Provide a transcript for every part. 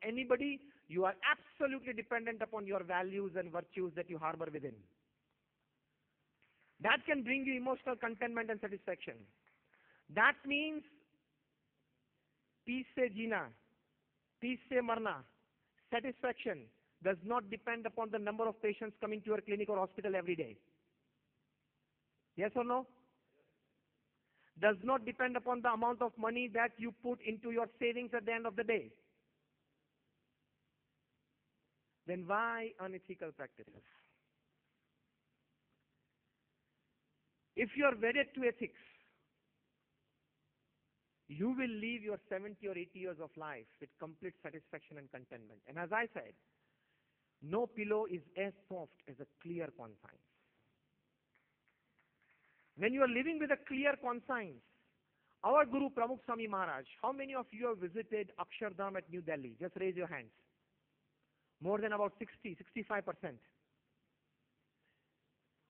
anybody, you are absolutely dependent upon your values and virtues that you harbor within. That can bring you emotional contentment and satisfaction. That means peace se jeena, peace se marna. Satisfaction does not depend upon the number of patients coming to your clinic or hospital every day. Yes or no? Does not depend upon the amount of money that you put into your savings at the end of the day. Then why unethical practices? If you are wedded to ethics, you will live your 70 or 80 years of life with complete satisfaction and contentment. And as I said, no pillow is as soft as a clear conscience. When you are living with a clear conscience, our Guru Pramukh Swami Maharaj, how many of you have visited Akshardham at New Delhi? Just raise your hands. More than about 65%.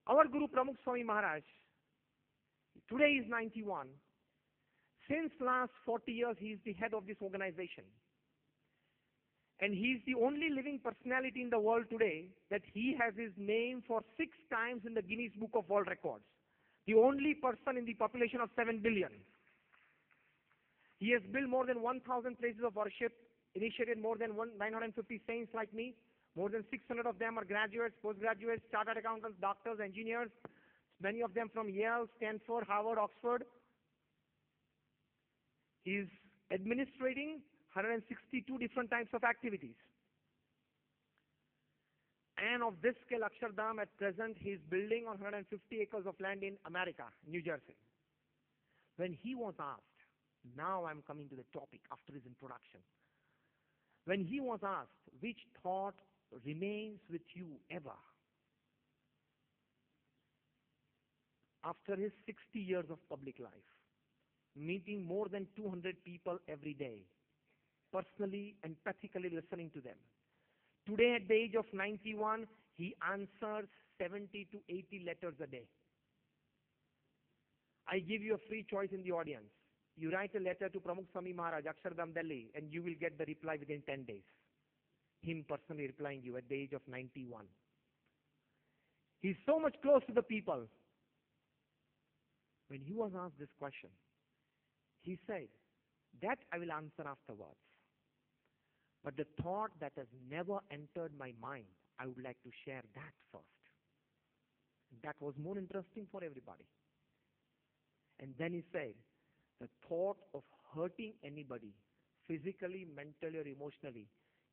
Our Guru Pramukh Swami Maharaj, today is 91. Since last 40 years, he is the head of this organization. And he is the only living personality in the world today that he has his name for 6 times in the Guinness Book of World Records. The only person in the population of 7 billion. He has built more than 1,000 places of worship, initiated more than 950 saints like me. More than 600 of them are graduates, postgraduates, chartered accountants, doctors, engineers, many of them from Yale, Stanford, Harvard, Oxford. He is administrating 162 different types of activities. And of this scale, Akshardham, at present, he is building on 150 acres of land in America, New Jersey. When he was asked, now I'm coming to the topic after his introduction. When he was asked, which thought remains with you ever? After his 60 years of public life, meeting more than 200 people every day, personally, empathically listening to them. Today, at the age of 91, he answers 70 to 80 letters a day. I give you a free choice in the audience. You write a letter to Pramukh Swami Maharaj, Akshardham, Delhi, and you will get the reply within 10 days. Him personally replying you at the age of 91. He's so much close to the people. When he was asked this question, he said, that I will answer afterwards. But the thought that has never entered my mind, I would like to share that first. That was more interesting for everybody. And then he said, the thought of hurting anybody, physically, mentally, or emotionally,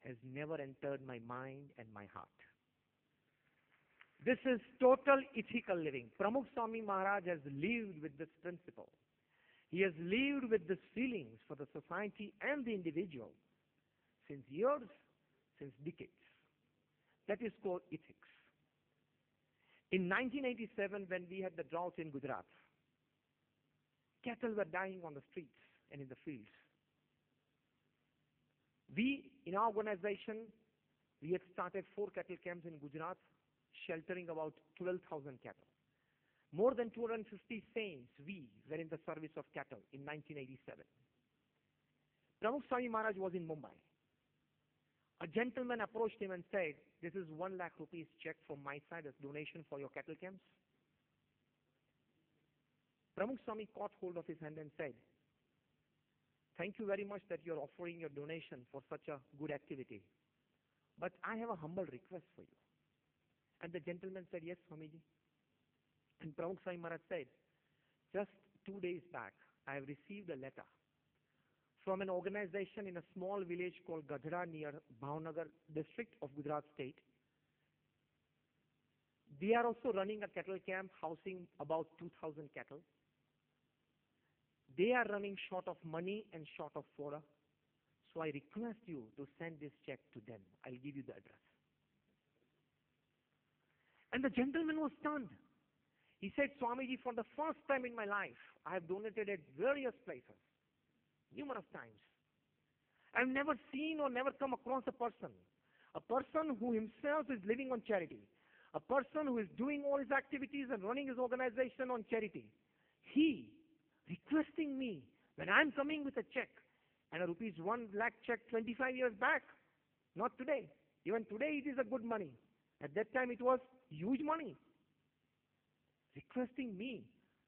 has never entered my mind and my heart. This is total ethical living. Pramukh Swami Maharaj has lived with this principle. He has lived with these feelings for the society and the individual since years, since decades. That is called ethics. In 1987, when we had the drought in Gujarat, cattle were dying on the streets and in the fields. We, in our organization, we had started 4 cattle camps in Gujarat, sheltering about 12,000 cattle. More than 250 saints, we were in the service of cattle in 1987. Pramukh Swami Maharaj was in Mumbai. A gentleman approached him and said, this is 1 lakh rupees check from my side as donation for your cattle camps. Pramukh Swami caught hold of his hand and said, thank you very much that you're offering your donation for such a good activity. But I have a humble request for you. And the gentleman said, yes, Swamiji. And Pramukh Swami Maharaj said, just 2 days back, I have received a letter from an organization in a small village called Gadhra near Bhavnagar district of Gujarat state. They are also running a cattle camp housing about 2,000 cattle. They are running short of money and short of fodder. So I request you to send this check to them. I'll give you the address. And the gentleman was stunned. He said, Swamiji, for the first time in my life, I have donated at various places, numerous times. I've never seen or never come across a person who himself is living on charity, a person who is doing all his activities and running his organization on charity. He requesting me when I'm coming with a check, and a rupees 1 lakh check 25 years back, Not today. Even today it is a good money. At that time it was huge money. Requesting me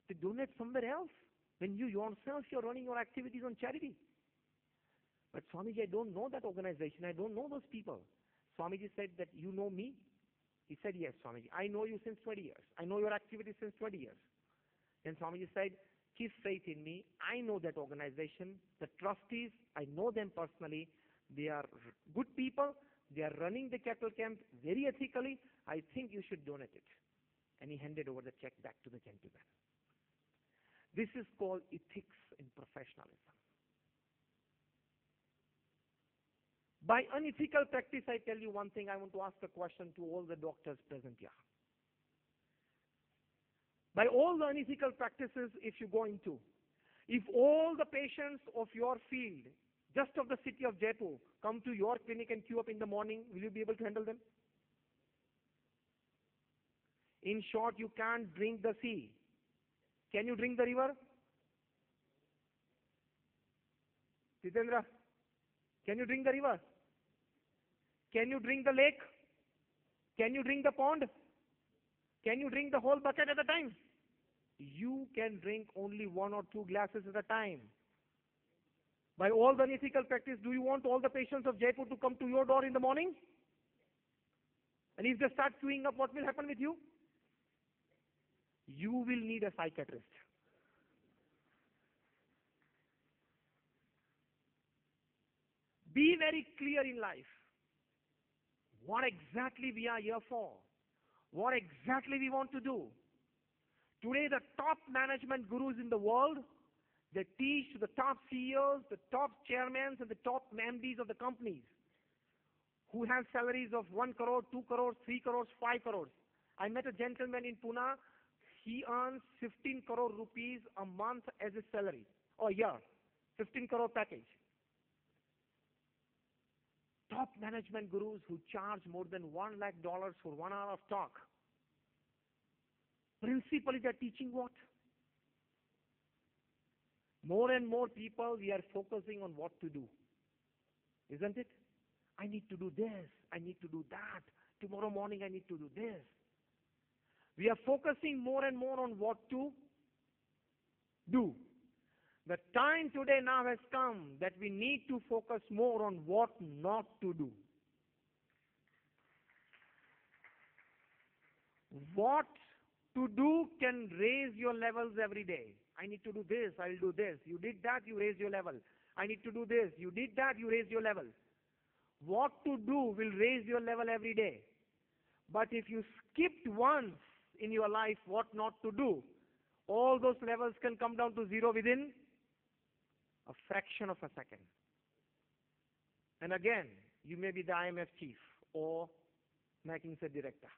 to donate somewhere else when you yourself you're running your activities on charity. But Swamiji, I don't know that organization. I don't know those people. Swamiji said that you know me? He said, yes, Swamiji. I know you since 20 years. I know your activities since 20 years. Then Swamiji said, keep faith in me. I know that organization. The trustees, I know them personally. They are good people. They are running the cattle camp very ethically. I think you should donate it. And he handed over the check back to the gentleman. This is called ethics in professionalism. By unethical practice, I tell you one thing. I want to ask a question to all the doctors present here. By all the unethical practices, if you go into, if all the patients of your field, just of the city of Jaipur, come to your clinic and queue up in the morning, will you be able to handle them? In short, you can't drink the sea. Can you drink the river? Jitendra, can you drink the river? Can you drink the lake? Can you drink the pond? Can you drink the whole bucket at a time? You can drink only 1 or 2 glasses at a time. By all the unethical practice, do you want all the patients of Jaipur to come to your door in the morning? And if they start queuing up, what will happen with you? You will need a psychiatrist. Be very clear in life. What exactly we are here for? What exactly we want to do? Today, the top management gurus in the world, they teach to the top CEOs, the top chairmen, and the top MDs of the companies who have salaries of 1 crore, 2 crores, 3 crores, 5 crores. I met a gentleman in Pune. He earns 15 crore rupees a month as his salary, or year, 15 crore package. Top management gurus who charge more than $1 lakh for 1 hour of talk. Principally, they're teaching what? More and more people, we are focusing on what to do. Isn't it? I need to do this. I need to do that. Tomorrow morning, I need to do this. We are focusing more and more on what to do. The time today now has come that we need to focus more on what not to do. What to do can raise your levels every day. I need to do this, I'll do this. You did that, you raise your level. I need to do this, you did that, you raise your level. What to do will raise your level every day. But if you skipped once in your life what not to do, all those levels can come down to 0 within a fraction of a second. And again, you may be the IMF chief or McKinsey director,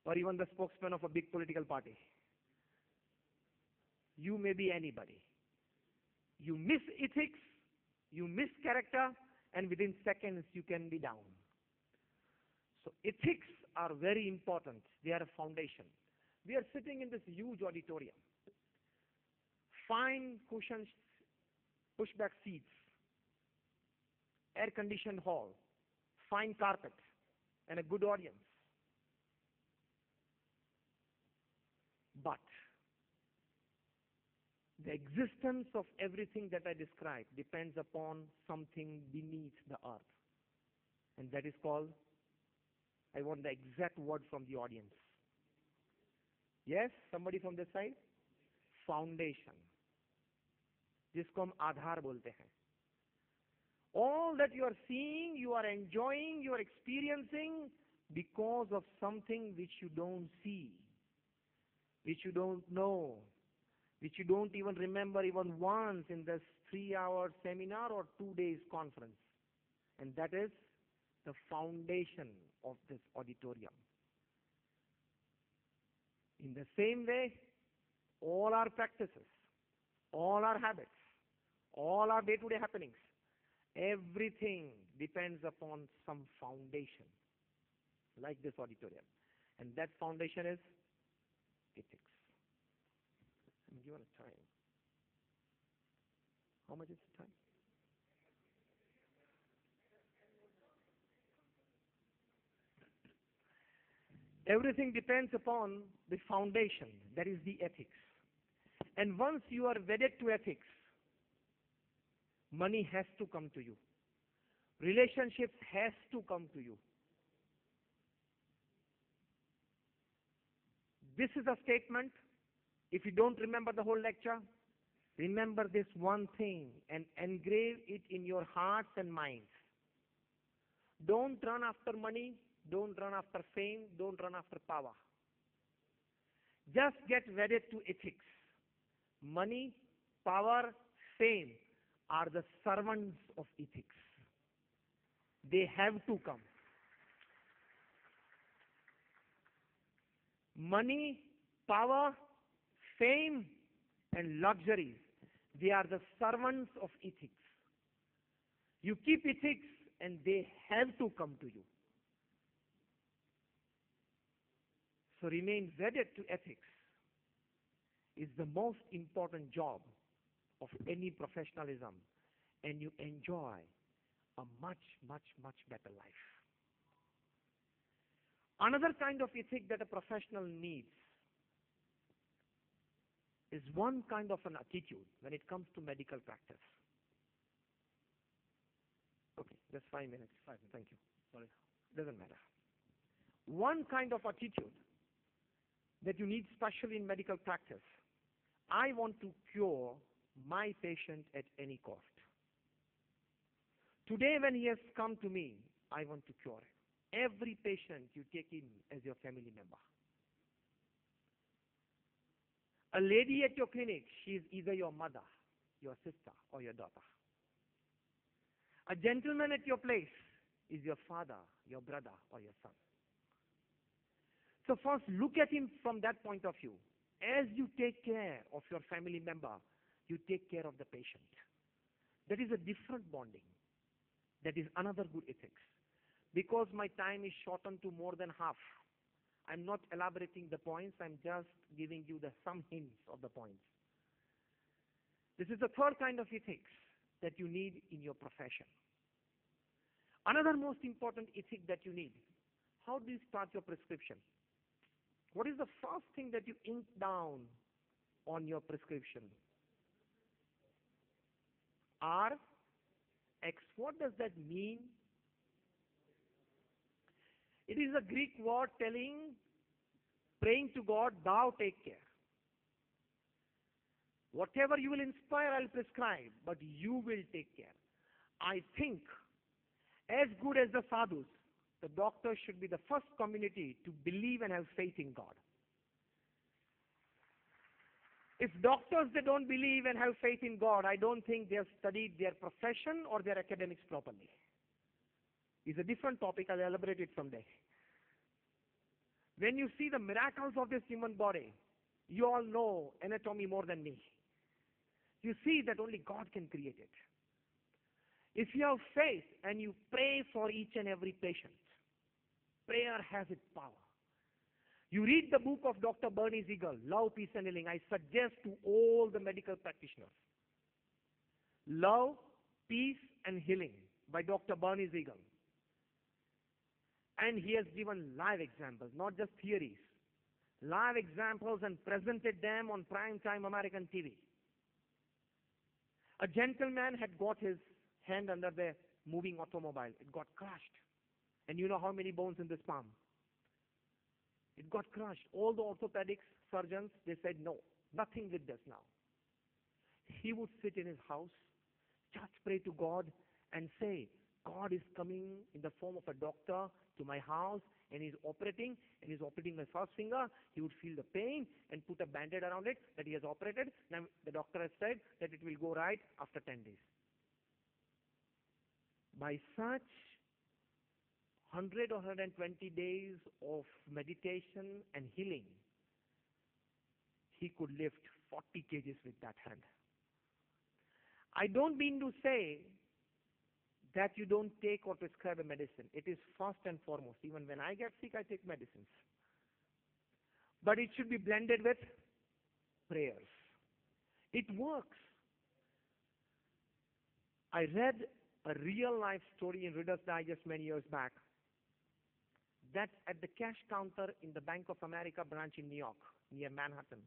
or even the spokesman of a big political party. You may be anybody. You miss ethics, you miss character, and within seconds you can be down. So ethics are very important. They are a foundation. We are sitting in this huge auditorium. Fine cushions, pushback seats, air-conditioned hall, fine carpet, and a good audience. But the existence of everything that I described depends upon something beneath the earth. And that is called, I want the exact word from the audience. Yes, somebody from this side? Foundation. जिसको हम आधार बोलते हैं. All that you are seeing, you are enjoying, you are experiencing because of something which you don't see, which you don't know, which you don't even remember even once in this 3-hour seminar or 2 days conference. And that is the foundation of this auditorium. In the same way, all our practices, all our habits, all our day-to-day happenings, everything depends upon some foundation, like this auditorium. And that foundation is ethics. I'm given a time. How much is the time? Everything depends upon the foundation, that is the ethics. And once you are wedded to ethics, money has to come to you. Relationships has to come to you. This is a statement. If you don't remember the whole lecture, remember this one thing and engrave it in your hearts and minds. Don't run after money, don't run after fame, don't run after power. Just get wedded to ethics. Money, power, fame are the servants of ethics. They have to come. Money, power, fame, and luxuries, they are the servants of ethics. You keep ethics and they have to come to you. So remain wedded to ethics is the most important job of any professionalism, and you enjoy a much, much, much better life. Another kind of ethic that a professional needs is one kind of an attitude when it comes to medical practice. Okay, just 5 minutes. 5 minutes. Thank you. Sorry. Doesn't matter. One kind of attitude that you need especially in medical practice. I want to cure my patient at any cost. Today when he has come to me, I want to cure him. Every patient you take in as your family member. A lady at your clinic, she is either your mother, your sister, or your daughter. A gentleman at your place is your father, your brother, or your son. So first look at him from that point of view. As you take care of your family member, you take care of the patient. That is a different bonding. That is another good ethics. Because my time is shortened to more than half, I'm not elaborating the points, I'm just giving you some hints of the points. This is the third kind of ethics that you need in your profession. Another most important ethic that you need, how do you start your prescription? What is the first thing that you ink down on your prescription? R, X. What does that mean? It is a Greek word praying to God, thou take care. Whatever you will inspire, I'll prescribe, but you will take care. I think, as good as the sadhus, the doctors should be the first community to believe and have faith in God. If doctors, they don't believe and have faith in God, I don't think they have studied their profession or their academics properly. It's a different topic. I'll elaborate it someday. When you see the miracles of this human body, you all know anatomy more than me. You see that only God can create it. If you have faith and you pray for each and every patient, prayer has its power. You read the book of Dr. Bernie Siegel, Love, Peace and Healing. I suggest to all the medical practitioners. Love, Peace and Healing by Dr. Bernie Siegel. And he has given live examples, not just theories. Live examples and presented them on prime-time American TV. A gentleman had got his hand under the moving automobile. It got crushed. And you know how many bones in this palm? It got crushed. All the orthopedic surgeons, they said, no, nothing with this now. He would sit in his house, just pray to God and say, God is coming in the form of a doctor to my house and he's operating my first finger. He would feel the pain and put a band-aid around it that he has operated. Now the doctor has said that it will go right after 10 days. By such 100 or 120 days of meditation and healing, he could lift 40 kgs with that hand. I don't mean to say that you don't take or prescribe a medicine. It is first and foremost. Even when I get sick, I take medicines. But it should be blended with prayers. It works. I read a real life story in Reader's Digest many years back. that at the cash counter in the Bank of America branch in New York, near Manhattan,